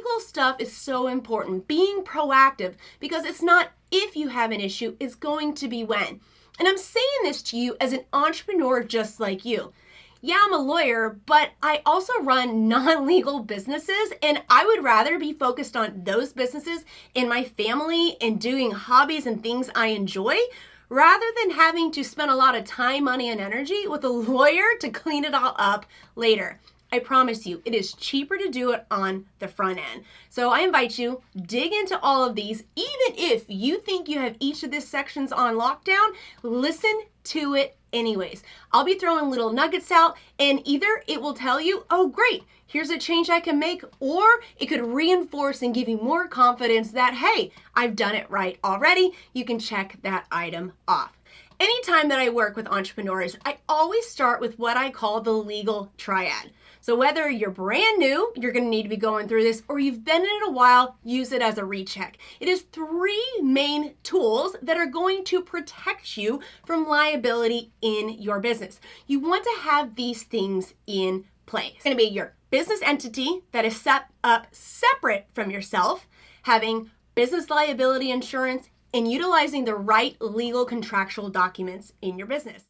legal stuff is so important. Being proactive, because it's not if you have an issue, it's going to be when. And I'm saying this to you as an entrepreneur just like you. Yeah, I'm a lawyer, but I also run non-legal businesses, and I would rather be focused on those businesses in my family and doing hobbies and things I enjoy rather than having to spend a lot of time, money, and energy with a lawyer to clean it all up later. I promise you, it is cheaper to do it on the front end. So I invite you, dig into all of these. Even if you think you have each of these sections on lockdown, listen to it anyways. I'll be throwing little nuggets out, and either it will tell you, oh great, here's a change I can make, or it could reinforce and give you more confidence that, hey, I've done it right already. You can check that item off. Anytime that I work with entrepreneurs, I always start with what I call the legal triad. So whether you're brand new, you're going to need to be going through this, or you've been in it a while, use it as a recheck. It is 3 main tools that are going to protect you from liability in your business. You want to have these things in place. It's going to be your business entity that is set up separate from yourself, having business liability insurance, and utilizing the right legal contractual documents in your business.